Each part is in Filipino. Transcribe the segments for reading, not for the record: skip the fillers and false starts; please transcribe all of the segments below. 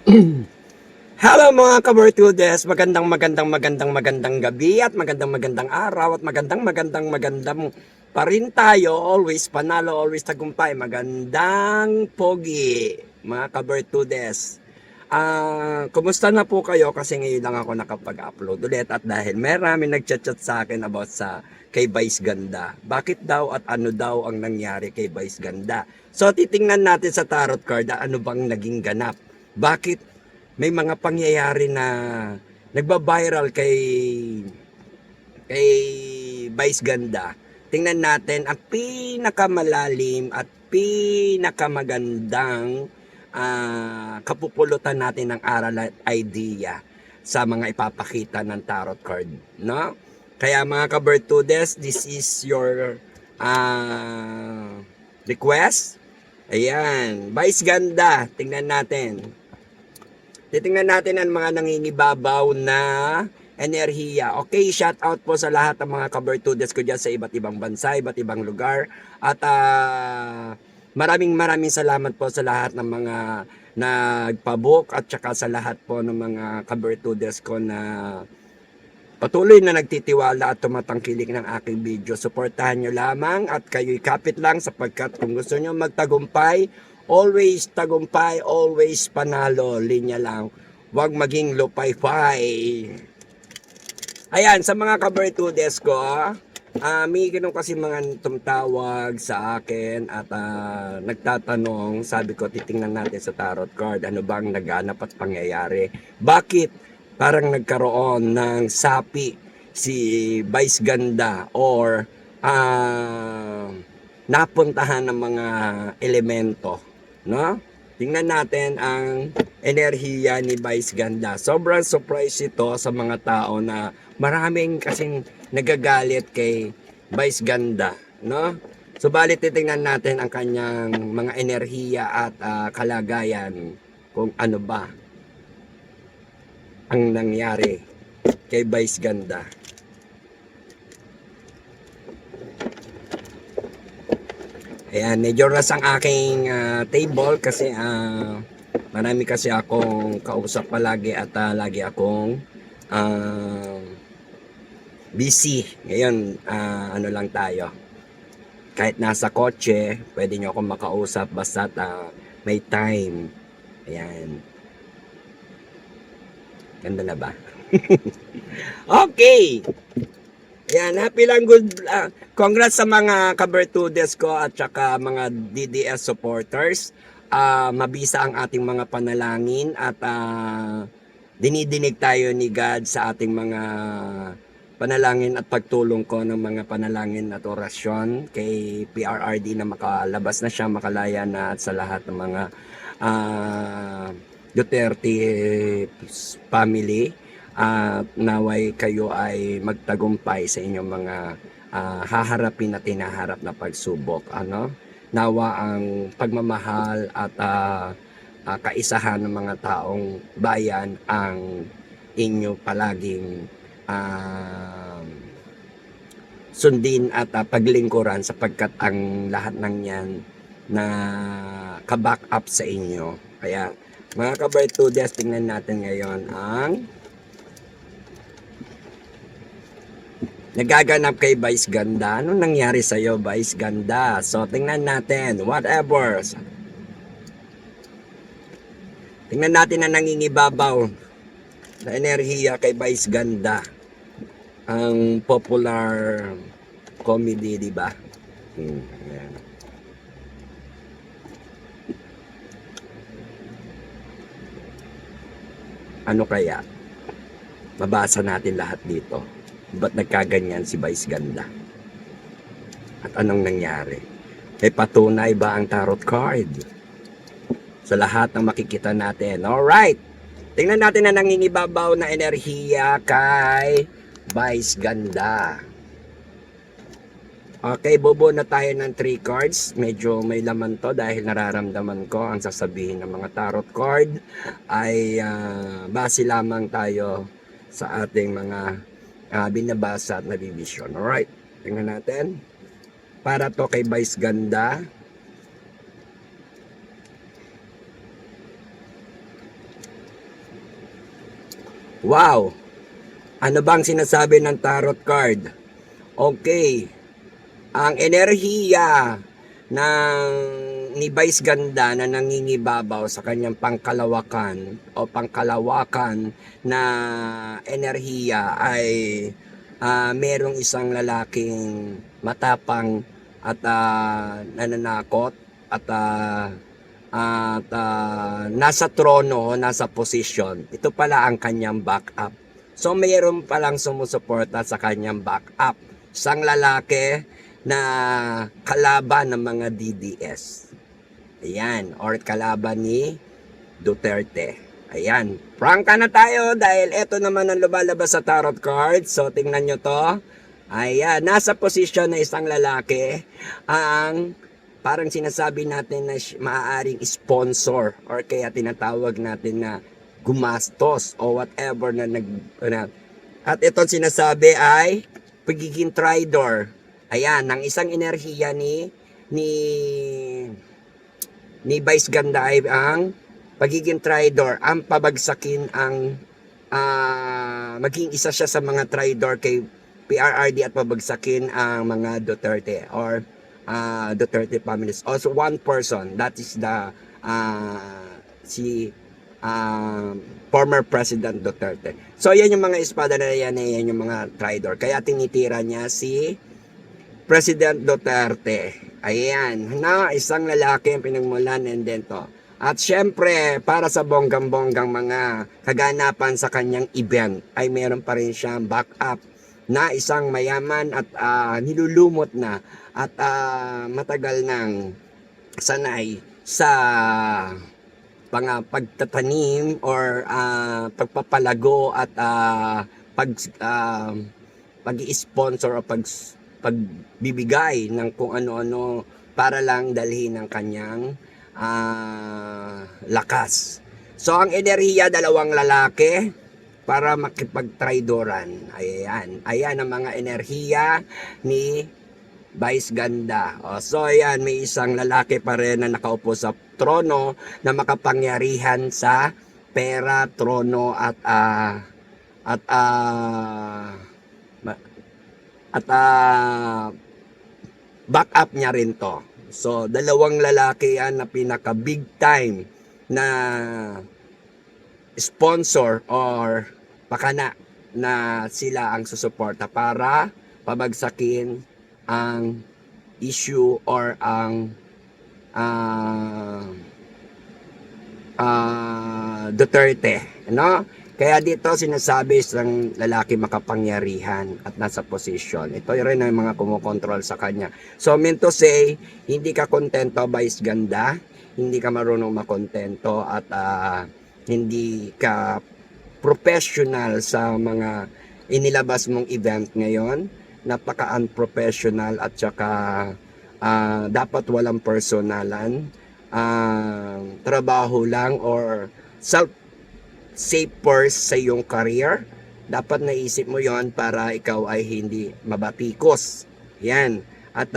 Hello mga kabartudes, magandang gabi at magandang araw at magandang pa rin tayo. Always panalo, always tagumpay. Magandang pogi mga kabartudes. Kumusta na po kayo? Kasi ngayon lang ako nakapag-upload ulit at dahil marami nagchat-chat sa akin about sa kay Vice Ganda. Bakit daw at ano daw ang nangyari kay Vice Ganda? So titingnan natin sa tarot card ano bang naging ganap. Bakit may mga pangyayari na nagba-viral kay Vice Ganda. Tingnan natin ang pinakamalalim at pinakamagandang kapupulutan natin ng aral at idea sa mga ipapakita ng tarot card, no? Kaya mga ka-Bertudes, this is your request. Ayan, Vice Ganda, tingnan natin. Titingnan natin ang mga nangingibabaw na enerhiya. Okay, shout out po sa lahat ng mga kabertudes ko dyan sa iba't ibang bansa, iba't ibang lugar. At maraming salamat po sa lahat ng mga nagpabook at saka sa lahat po ng mga kabertudes ko na patuloy na nagtitiwala at tumatangkilik ng aking video. Suportahan nyo lamang at kayo'y kapit lang sapagkat kung gusto nyo magtagumpay, always tagumpay, always panalo. Linya lang. Huwag maging lupay-pay. Ayan, sa mga kabertudes ko, may ganun kasi mga tumtawag sa akin at nagtatanong, sabi ko, titingnan natin sa tarot card, ano bang naganap at pangyayari? Bakit parang nagkaroon ng sapi si Vice Ganda or napuntahan ng mga elemento, no? Tingnan natin ang enerhiya ni Vice Ganda. Sobrang surprise ito sa mga tao na maraming kasing nagagalit kay Vice Ganda, no? Subalit titingnan natin ang kanyang mga enerhiya at kalagayan kung ano ba ang nangyari kay Vice Ganda. Ayan, medyo ras ang aking table kasi marami kasi akong kausap palagi at lagi akong busy. Ngayon, ano lang tayo. Kahit nasa kotse, pwede nyo akong makausap basta may time. Ayan. Ganda na ba? Okay. Yan, happy lang good. Congrats sa mga kabertudes ko at saka mga DDS supporters. Mabisa ang ating mga panalangin at dinidinig tayo ni God sa ating mga panalangin at pagtulong ko ng mga panalangin at orasyon kay PRRD na makalabas na siya, makalaya na at sa lahat ng mga Duterte family. Naway kayo ay magtagumpay sa inyong mga haharapin at hinaharap na pagsubok. Nawa ang pagmamahal at kaisahan ng mga taong bayan ang inyo palaging sundin at paglingkuran sapagkat ang lahat ng yan na kaback up sa inyo. Kaya mga kabartudes, tingnan natin ngayon ang nagaganap kay Vice Ganda. Anong nangyari sa'yo, Vice Ganda? So, tingnan natin. Whatever. Tingnan natin na nangingibabaw na enerhiya kay Vice Ganda. Ang popular comedy, di ba? Ayan. Ano kaya? Mabasa natin lahat dito. Ba't nagkaganyan si Vice Ganda? At anong nangyari? May patunay ba ang tarot card? Sa lahat ng makikita natin. Alright! Tingnan natin na nangingibabaw na enerhiya kay Vice Ganda. Okay, bobo na tayo ng 3 cards. Medyo may laman to dahil nararamdaman ko ang sasabihin ng mga tarot card ay base lamang tayo sa ating mga binabasa at nabibisyon. Alright, tingnan natin. Para to kay Vice Ganda. Wow! Ano bang sinasabi ng tarot card? Okay. Ang enerhiya ng ni Vice Ganda na nangingibabaw sa kanyang pangkalawakan o pangkalawakan na enerhiya ay merong isang lalaking matapang at nananakot at nasa trono, nasa posisyon. Ito pala ang kanyang backup. So mayroon palang sumusuporta sa kanyang backup. Isang lalaki na kalaban ng mga DDS. Ayan, or kalaban ni Duterte. Ayan, prangka na tayo dahil eto naman ang lumalabas sa tarot card. So tingnan nyo to. Ayan, nasa posisyon na isang lalaki ang parang sinasabi natin na maaaring sponsor or kaya tinatawag natin na gumastos o whatever na at itong sinasabi ay pagiging traidor. Ayan, ng isang enerhiya ni Vice Ganda ay ang pagiging traidor, ang pabagsakin ang maging isa siya sa mga traidor kay PRRD at pabagsakin ang mga Duterte or Duterte families. Also one person, that is the si former President Duterte. So yan yung mga espada na yan yung mga traidor. Kaya tinitira niya si President Duterte. Ayan, na isang lalaki ang pinagmulan and then to. At syempre, para sa bonggang-bonggang mga kaganapan sa kanyang event, ay meron pa rin siyang backup na isang mayaman at nilulumot na at matagal nang sanay sa pagtatanim or pagpapalago at pag-i-sponsor o pagbibigay ng kung ano-ano para lang dalhin ng kanyang lakas. So ang enerhiya, dalawang lalaki para makipagtraidoran. Ayan ang mga enerhiya ni Vice Ganda. So ayan, may isang lalaki pa rin na nakaupo sa trono na makapangyarihan sa pera, trono at backup niya rin to. So dalawang lalaki yan na pinaka big time na sponsor or pakana na sila ang susuporta para pabagsakin ang issue or ang Duterte, no? Kaya dito sinasabi isang lalaki makapangyarihan at nasa posisyon. Ito rin ang mga kumukontrol sa kanya. So mean to say, hindi ka kontento Vice Ganda, hindi ka marunong makontento at hindi ka professional sa mga inilabas mong event ngayon. Napaka-unprofessional at saka dapat walang personalan. Trabaho lang or safe first sa iyong career. Dapat naisip mo yon para ikaw ay hindi mabatikos. Yan. At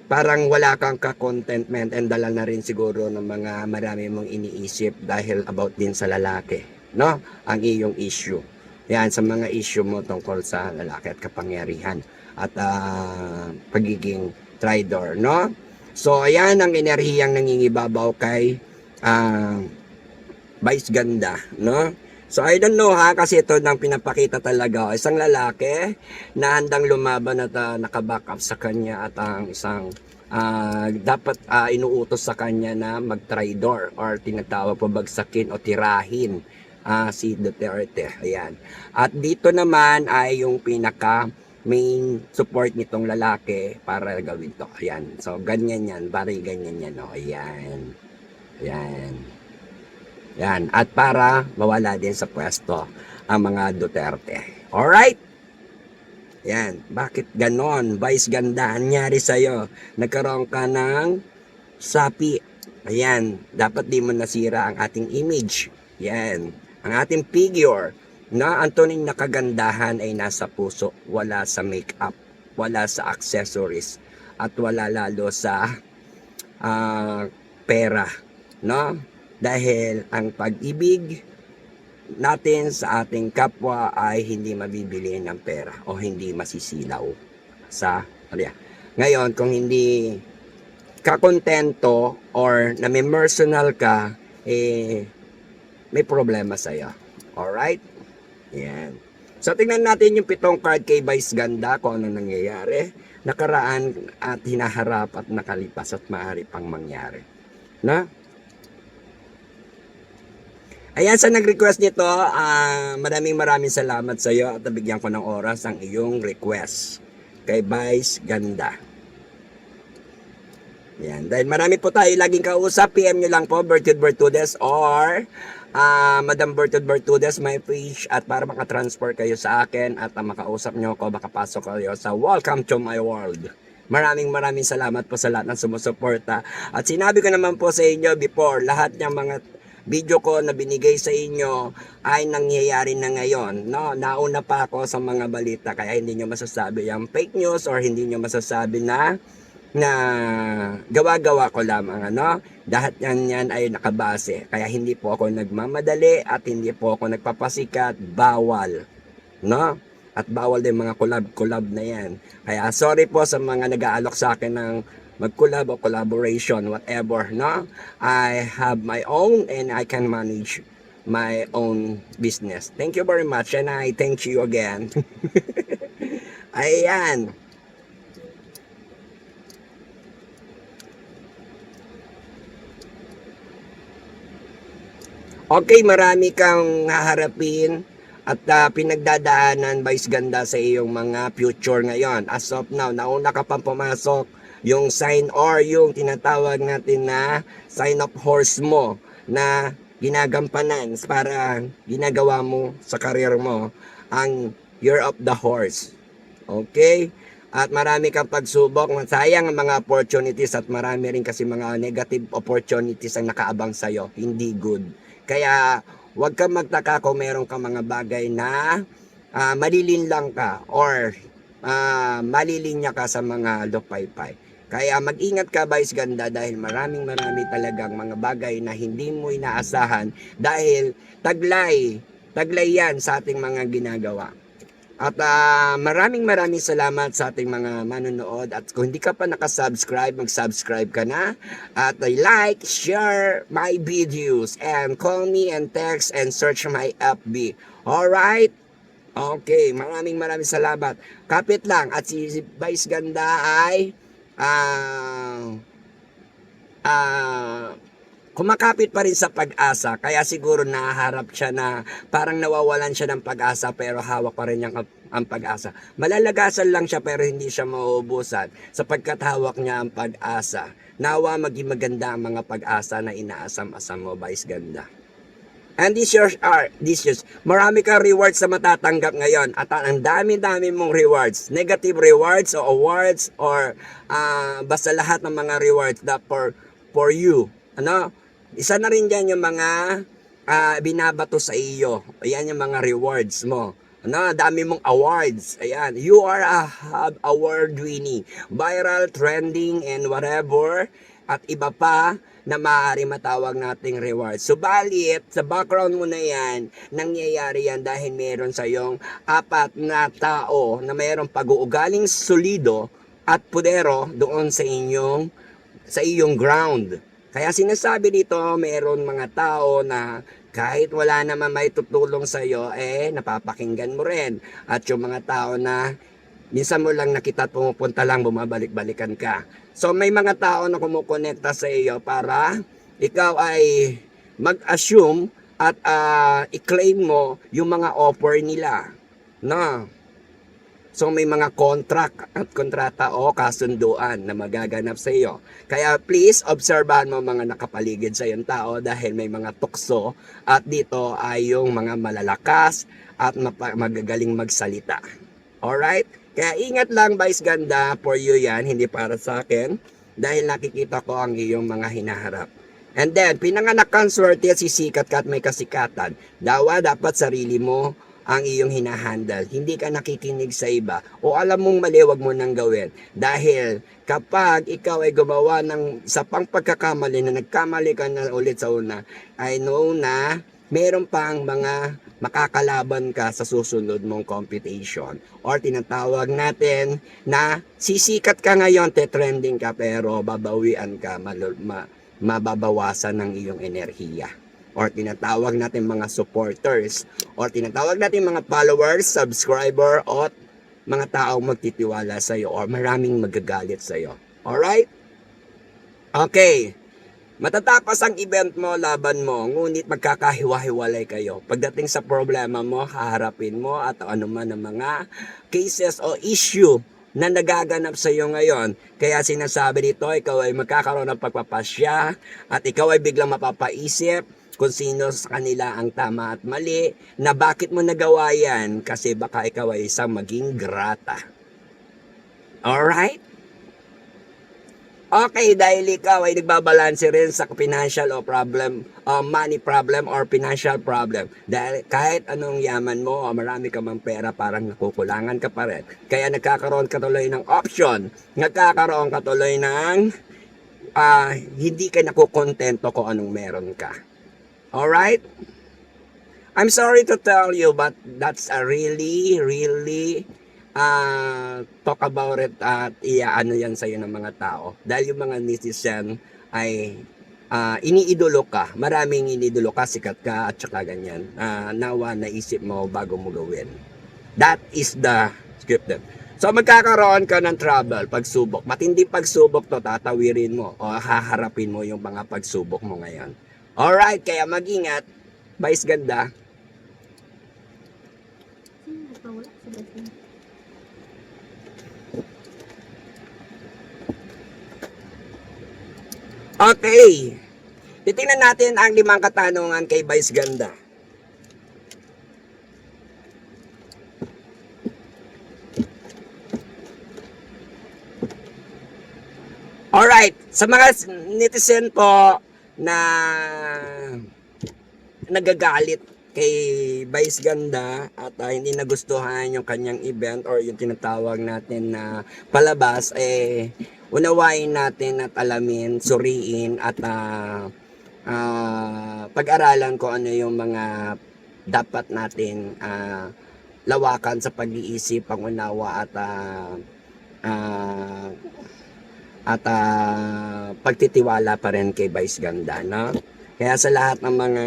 parang wala kang ka-contentment and dala na rin siguro ng mga marami mong iniisip dahil about din sa lalaki, no? Ang iyong issue. Yan, sa mga issue mo tungkol sa lalaki at kapangyarihan at pagiging traidor, no? So, ayan ang enerhiyang nangingibabaw kay Vice Ganda, no? So, I don't know ha, kasi ito nang pinapakita talaga. Isang lalaki na handang lumaban at nakaback up sa kanya at ang isang dapat inuutos sa kanya na mag-traidor or tinatawag pabagsakin o tirahin si Duterte. Ayan. At dito naman ay yung pinaka main support nitong lalaki para gawin to. Ayan. So, ganyan yan. Bari ganyan yan. O, ayan. Ayan. Yan. At para mawala din sa pwesto ang mga Duterte. Alright? Yan. Bakit ganon? Vice Ganda, anyari sa'yo? Nagkaroon ka ng sapi. Ayan. Dapat di mo nasira ang ating image. Yan. Ang ating figure na ang tunay na kagandahan ay nasa puso. Wala sa makeup. Wala sa accessories. At wala lalo sa pera. No? Dahil ang pag-ibig natin sa ating kapwa ay hindi mabibili ng pera o hindi masisilaw sa ngayon kung hindi ka kontento or nami-personal ka, may problema sa'yo. Alright? Yan. So, tingnan natin yung 7 card kay Vice Ganda kung ano nangyayari, nakaraan at hinaharap at nakalipas at maaari pang mangyari. Na? Ayan, sa nag-request nito, maraming salamat sa iyo at nabigyan ko ng oras ang iyong request kay Vice Ganda. Yan. Dahil marami po tayo laging kausap, PM nyo lang po, Bertud Bertudes or Madam Bertud Bertudes, my page, at para makatransfer kayo sa akin at makausap nyo ako, makapasok kayo sa Welcome to My World. Maraming salamat po sa lahat ng sumusuporta. At sinabi ko naman po sa inyo before, lahat ng mga video ko na binigay sa inyo ay nangyayari na ngayon. No? Nauna pa ako sa mga balita kaya hindi nyo masasabi yung fake news or hindi nyo masasabi na gawa-gawa ko lamang. Lahat yan ay nakabase. Kaya hindi po ako nagmamadali at hindi po ako nagpapasikat. Bawal. No? At bawal din mga collab na yan. Kaya sorry po sa mga nag-aalok sa akin ng mag-collab o collaboration, whatever, no? I have my own and I can manage my own business. Thank you very much and I thank you again. Ayan. Okay, marami kang haharapin at pinagdadaanan, Vice Ganda, sa iyong mga future ngayon. As of now, nauna ka pang pumasok yung sign or yung tinatawag natin na sign of horse mo na ginagampanan para ginagawa mo sa career mo ang year of the horse. Okay? At marami kang pagsubok, sayang ang mga opportunities at marami rin kasi mga negative opportunities ang nakaabang sa'yo. Hindi good. Kaya huwag kang magtaka kung meron kang mga bagay na malilinlang ka or malilinya ka sa mga lupaypay. Kaya mag-ingat ka, Vice Ganda, dahil marami talagang mga bagay na hindi mo inaasahan dahil taglay yan sa ating mga ginagawa. At maraming salamat sa ating mga manonood at kung hindi ka pa nakasubscribe, mag-subscribe ka na at like, share my videos and call me and text and search my FB. Alright? Okay, maraming salamat. Kapit lang at si Vice Ganda ay kumakapit pa rin sa pag-asa, kaya siguro naharap siya na parang nawawalan siya ng pag-asa pero hawak pa rin niya ang pag-asa. Malalagasan lang siya pero hindi siya mauubusan sapagkat hawak niya ang pag-asa. Nawa maging maganda ang mga pag-asa na inaasam-asam mo, Vice Ganda. And this year, marami kang rewards na matatanggap ngayon at ang dami-dami mong rewards, negative rewards o awards or basta lahat ng mga rewards that for you. Isa na rin dyan yung mga binabato sa iyo. Ayan yung mga rewards mo. Dami mong awards. Ayan, you are a award winning, viral, trending, and whatever. At iba pa na maaari matawag nating reward. Subalit, sa background mo na yan, nangyayari yan dahil meron sa iyong 4 na tao na mayroong pag-uugaling solido at pudero doon sa iyong ground. Kaya sinasabi dito, meron mga tao na kahit wala naman may tutulong sa iyo, napapakinggan mo rin. At yung mga tao na minsan mo lang nakita at pumupunta lang, bumabalik-balikan ka. So may mga tao na kumukonekta sa iyo para ikaw ay mag-assume at i-claim mo yung mga offer nila. So may mga contract at kontrata o kasunduan na magaganap sa iyo. Kaya please, obserbahan mo mga nakapaligid sa iyong tao dahil may mga tukso at dito ay yung mga malalakas at magagaling magsalita. Alright? Kaya ingat lang, Vice Ganda, for you yan, hindi para sa akin dahil nakikita ko ang iyong mga hinaharap. And then, pinanganak kang swerte at sisikat ka at may kasikatan. Dapat sarili mo ang iyong hinahandle. Hindi ka nakikinig sa iba. O alam mong mali, wag mo nang gawin. Dahil kapag ikaw ay gumawa sa pagkakamali na nagkamali ka na ulit sa una, I know na meron pang mga makakalaban ka sa susunod mong computation, or tinatawag natin na sisikat ka ngayon, te-trending ka, pero babawian ka, mababawasan ng iyong enerhiya, or tinatawag natin mga supporters, or tinatawag natin mga followers, subscriber, o mga taong magtitiwala sa iyo, or maraming magagalit sa iyo. Alright? Okay. Matatapos ang event mo, laban mo, ngunit magkakahiwa-hiwalay kayo. Pagdating sa problema mo, haharapin mo at ano man ang mga cases o issue na nagaganap sa iyo ngayon. Kaya sinasabi dito, ikaw ay magkakaroon ng pagpapasya at ikaw ay biglang mapapaisip kung sino sa kanila ang tama at mali, na bakit mo nagawa yan, kasi baka ikaw ay isang maging grata. Alright? Okay, dahil ikaw ay nagbabalanse rin sa financial o problem, money problem or financial problem. Dahil kahit anong yaman mo o marami ka mang pera, parang nakukulangan ka pa rin. Kaya nagkakaroon ka tuloy ng option. Nagkakaroon ka tuloy ng hindi ka nakukontento kung anong meron ka. Alright? I'm sorry to tell you, but that's a really talk about it at iaano yan sa'yo ng mga tao. Dahil yung mga netizen ay iniidolo ka. Maraming iniidolo ka, sikat ka, at saka ganyan. Nawa naisip mo bago mo gawin. That is the scripted. So magkakaroon ka ng trouble, pagsubok. Matinding pagsubok to, tatawirin mo o haharapin mo yung mga pagsubok mo ngayon. Alright, kaya mag-ingat. Vice ganda. Okay. Titingnan natin ang 5 katanungan kay Vice Ganda. Alright. Sa mga netizen po na nagagalit kay Vice Ganda at hindi nagustuhan yung kanyang event or yung tinatawag natin na palabas, unawain natin at alamin, suriin at pag-aralan ko ano yung mga dapat natin lawakan sa pag-iisip, pangunawa at pagtitiwala pa rin kay Vice Ganda, no? Kaya sa lahat ng mga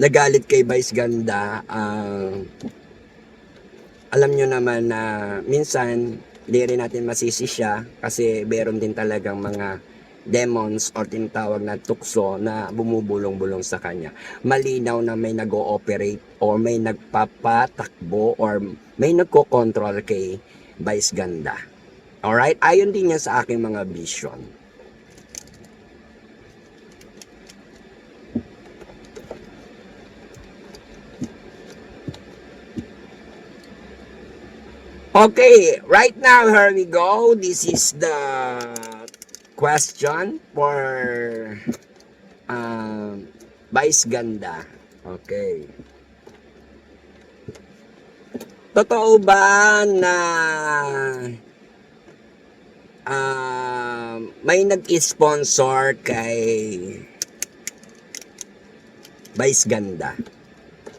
nagalit kay Vice Ganda, alam nyo naman na minsan di rin natin masisi siya, kasi meron din talagang mga demons or tinatawag na tukso na bumubulong-bulong sa kanya. Malinaw na may nag-ooperate or may nagpapatakbo or may nagko-control kay Vice Ganda. Alright? Ayon din yan sa aking mga vision. Okay, right now, here we go. This is the question for Vice Ganda. Okay. Totoo ba na may nag-sponsor kay Vice Ganda?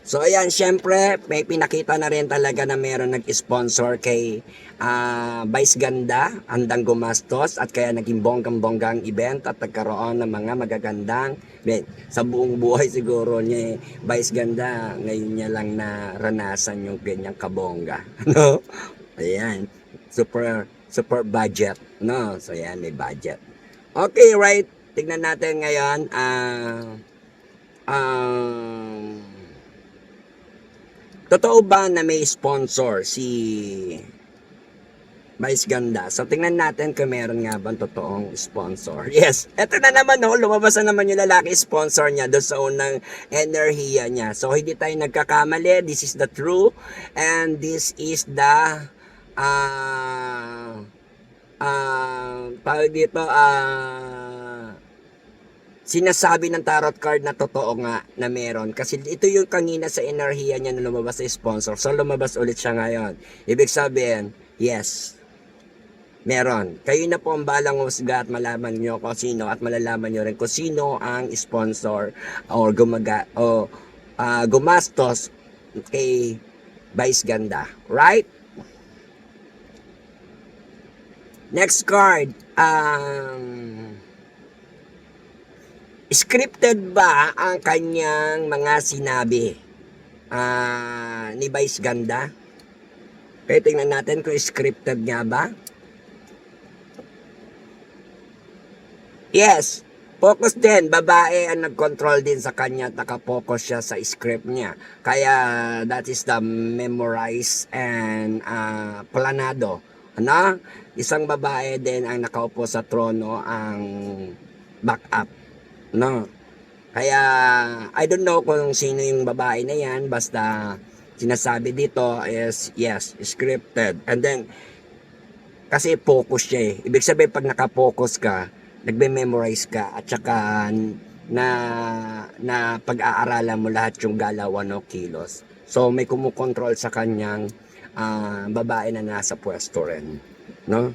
So ayan, syempre may pinakita na rin talaga na meron nag-sponsor kay Vice Ganda, handang gumastos at kaya naging bonggang-bonggang event at nagkaroon ng mga magagandang sa buong buhay siguro niya Vice Ganda, ngayon niya lang naranasan yung ganyang kabongga. No? Ayan, super budget, no? So ayan, may budget. Okay, right, tignan natin ngayon totoo ba na may sponsor si Vice Ganda? So, tingnan natin kung meron nga ba totoong sponsor. Yes, eto na naman, no? Lumabas na naman yung lalaki sponsor niya doon sa unang enerhiya niya. So, hindi tayo nagkakamali. This is the true. And this is the tawag dito, sinasabi ng tarot card na totoo nga na meron. Kasi ito yung kanina sa enerhiya niya na lumabas sa sponsor. So, lumabas ulit siya ngayon. Ibig sabihin, yes, Meron. Kayo na po ang balang husga at malaman nyo kung sino at malalaman nyo rin kung sino ang sponsor or gumastos kay Vice Ganda. Right? Next card. Scripted ba ang kanyang mga sinabi ni Vice Ganda? Kaya tingnan natin kung scripted nga ba. Yes, focus din. Babae ang nag-control din sa kanya at nakapokus siya sa script niya. Kaya that is the memorized and planado. Ano? Isang babae din ang nakaupo sa trono ang backup. No? Kaya I don't know kung sino yung babae na yan. Basta sinasabi dito is yes, scripted. And then kasi focus siya eh. Ibig sabihin pag nakapokus ka, nagbe-memorize ka at saka na pag-aaralan mo lahat yung galawan o kilos. So may kumukontrol sa kanyang babae na nasa pwesto rin, no?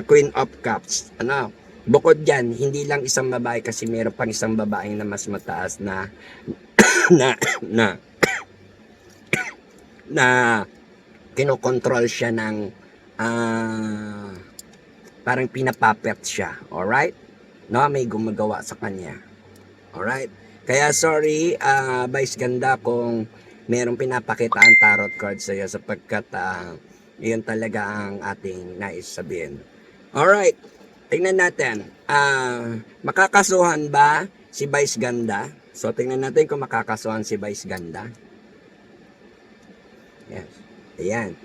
Queen of Cups, ano? Bukod diyan, hindi lang isang babae kasi meron pang isang babae na mas mataas na na na na kinokontrol siya ng parang pinapapet siya. Alright? No, may gumagawa sa kanya. Alright? Kaya sorry, Vice Ganda, kung merong pinapakita ang tarot card sa iyo sapagkat yun talaga ang ating nais sabihin. Alright, tingnan natin. Makakasuhan ba si Vice Ganda? So, tingnan natin kung makakasuhan si Vice Ganda. Yes. Ayan.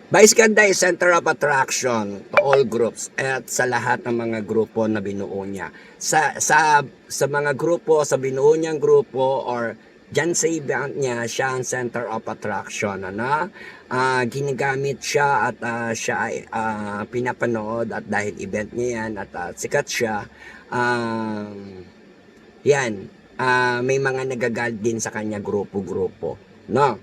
Vice Ganda is center of attraction to all groups at sa lahat ng mga grupo na binuo niya. Sa mga grupo, sa binuo niyang grupo or dyan sa event niya, siya ang center of attraction. Ano? Ginagamit siya at siya ay pinapanood at dahil event niya yan at sikat siya, yan, may mga nagagal din sa kanya grupo-grupo. No?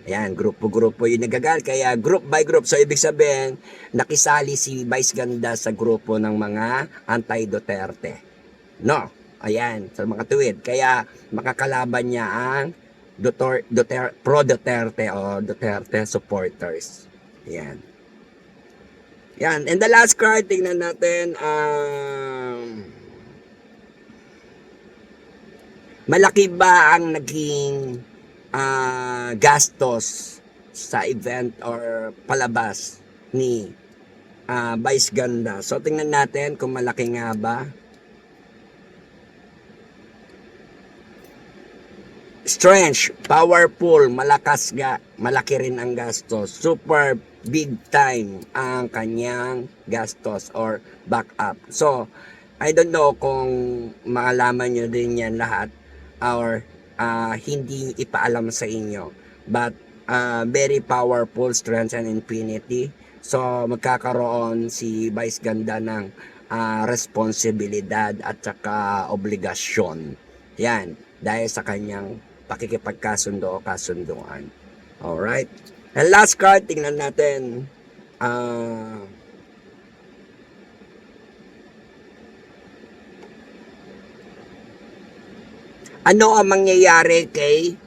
Ayan, grupo-grupo yung nagagal. Kaya group by group. So, ibig sabihin, nakisali si Vice Ganda sa grupo ng mga anti-Duterte. No? Ayan, sa mga tuwid. Kaya, makakalaban niya ang pro-Duterte o Duterte supporters. Ayan. Ayan. And the last card, tingnan natin. Malaki ba ang naging gastos sa event or palabas ni Vice Ganda? So tingnan natin kung malaki nga ba. Strange, powerful, malakas ga, malaki rin ang gastos. Super big time ang kanyang gastos or backup. So I don't know kung makalaman nyo din yan lahat or hindi ipaalam sa inyo, but very powerful, strength and infinity. So magkakaroon si Vice Ganda ng responsibilidad at saka obligasyon, yan, dahil sa kanyang pakikipagkasundo o kasunduan. Alright, and last card, tingnan natin. Ano ang mangyayari kay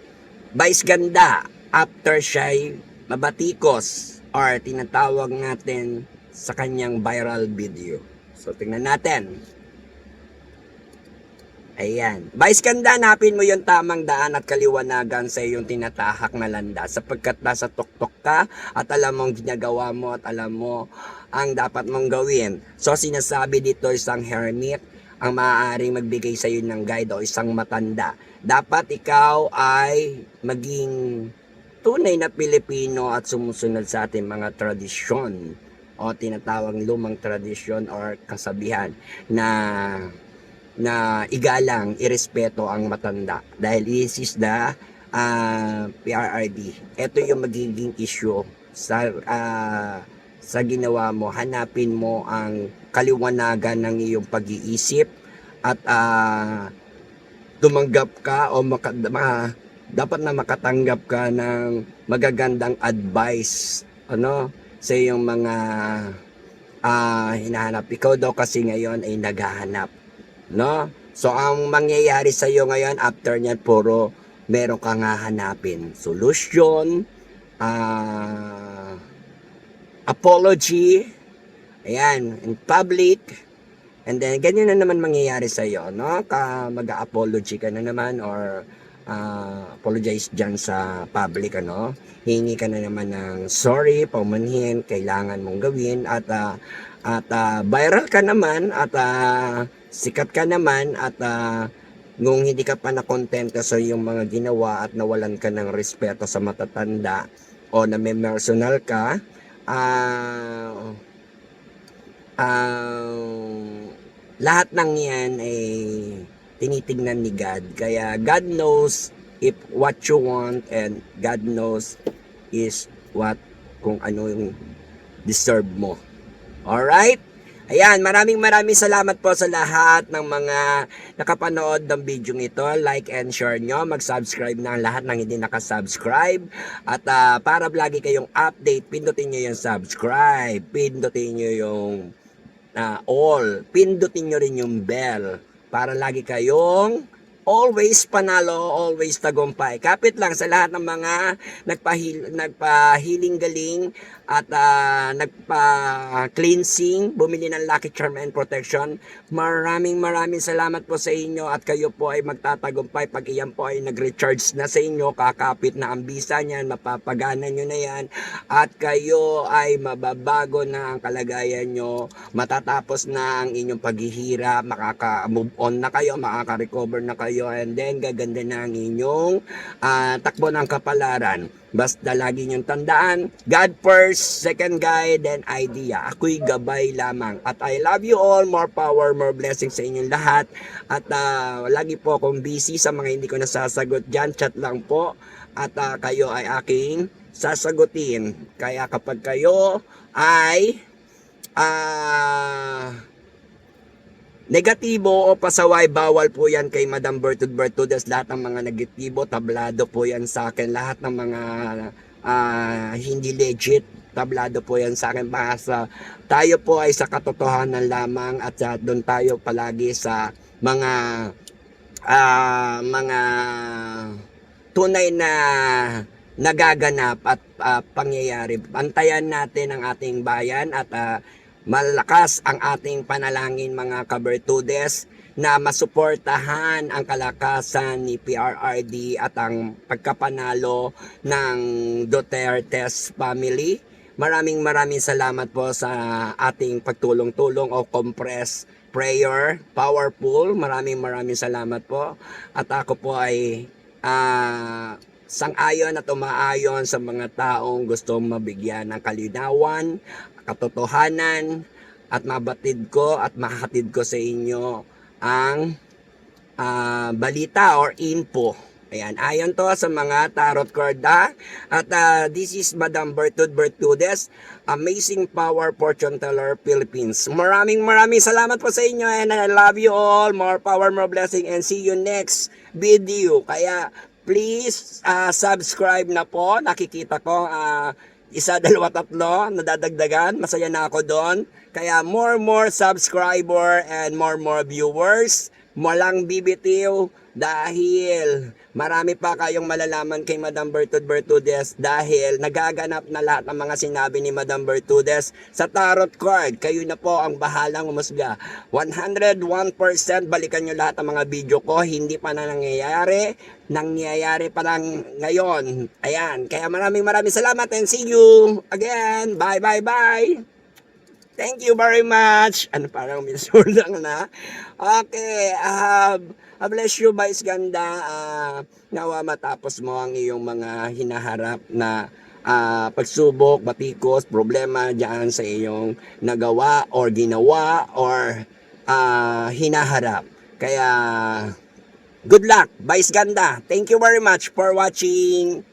Vice Ganda after siya'y mabatikos or tinatawag natin sa kanyang viral video? So, tingnan natin. Ayan. Vice Ganda, hanapin mo yung tamang daan at kaliwanagan sa iyong tinatahak na landas sapagkat nasa tuktok ka at alam mong ginagawa mo at alam mo ang dapat mong gawin. So, sinasabi dito isang hermit ang maaaring magbigay sa iyo ng guide o isang matanda. Dapat ikaw ay maging tunay na Pilipino at sumusunod sa ating mga tradisyon o tinatawag lumang tradisyon or kasabihan na igalang, irespeto ang matanda. Dahil this is the PRRD. Ito yung magiging issue sa ginawa mo. Hanapin mo ang kaliwanagan ng iyong pag-iisip at tumanggap ka o dapat na makatanggap ka ng magagandang advice sa iyong mga hinahanap. Ikaw daw kasi ngayon ay naghahanap, no? So ang mangyayari sa iyo ngayon after niyan puro meron kang hahanapin solution, ah, apology, ayan, in public. And then, ganyan na naman mangyayari sa iyo, no? Mag-apology ka na naman or apologize dyan sa public, ano? Hingi ka na naman ng sorry, paumanhin, kailangan mong gawin at viral ka naman at sikat ka naman at kung hindi ka pa nakontento sa iyong mga ginawa at nawalan ka ng respeto sa matatanda o na may personal ka, lahat ng yan ay tinitingnan ni God. Kaya God knows if what you want and God knows is what kung ano yung deserve mo. Alright? Ayan, maraming salamat po sa lahat ng mga nakapanood ng video ito. Like and share nyo. Mag-subscribe na ang lahat ng hindi nakasubscribe. At para lagi kayong update, pindutin nyo yung subscribe. Pindutin nyo yung all. Pindutin nyo rin yung bell para lagi kayong always panalo, always tagumpay. Kapit lang sa lahat ng mga nagpahiling galing at nagpa-cleansing, bumili ng Lucky Charm and Protection. Maraming salamat po sa inyo at kayo po ay magtatagumpay pag iyan po ay nag-recharge na sa inyo, kakapit na ang bisa niyan, mapapagana nyo na yan at kayo ay mababago na ang kalagayan nyo, matatapos na ang inyong paghihirap, makaka-move on na kayo, makaka-recover na kayo, and then gaganda na ang inyong takbo ng kapalaran. Basta lagi niyong tandaan, God first, second guide, then idea. Ako'y gabay lamang. At I love you all. More power, more blessings sa inyong lahat. At lagi po akong busy sa mga hindi ko nasasagot dyan. Chat lang po. At kayo ay aking sasagutin. Kaya kapag kayo ay negatibo o pasaway, bawal po yan kay Madam Bertudes. Lahat ng mga negatibo, tablado po yan sa akin. Lahat ng mga hindi legit, tablado po yan sa akin. Tayo po ay sa katotohanan lamang at doon tayo palagi sa mga tunay na nagaganap at pangyayari. Bantayan natin ang ating bayan at malakas ang ating panalangin mga kabertudes na masuportahan ang kalakasan ni PRRD at ang pagkapanalo ng Duterte's family. Maraming salamat po sa ating pagtulong-tulong o compress prayer, powerful. Maraming salamat po. At ako po ay sang-ayon at umaayon sa mga taong gustong mabigyan ng kalinawan, katotohanan, at mabatid ko at mahatid ko sa inyo ang balita or info. Ayan, ayon to sa mga tarot card At this is Madam Bertudes, Amazing Power Fortune Teller Philippines. Maraming salamat po sa inyo and I love you all. More power, more blessing, and see you next video. Kaya please subscribe na po. Nakikita ko 1, 2, 3 nadadagdagan. Masaya na ako doon. Kaya more subscriber and more viewers. Walang bibitiw dahil marami pa kayong malalaman kay Madam Bertudes dahil nagaganap na lahat ng mga sinabi ni Madam Bertudes sa tarot card. Kayo na po ang bahalang umusga. 101% balikan nyo lahat ng mga video ko. Hindi pa na nangyayari pa lang ngayon. Ayan, kaya maraming salamat and see you again. Bye. Thank you very much. Ano, parang minsur lang na. Okay, bless you, Vice Ganda. Nawa matapos mo ang iyong mga hinaharap na pagsubok, batikos, problema dyan sa iyong nagawa or ginawa or hinaharap. Kaya, good luck, Vice Ganda. Thank you very much for watching.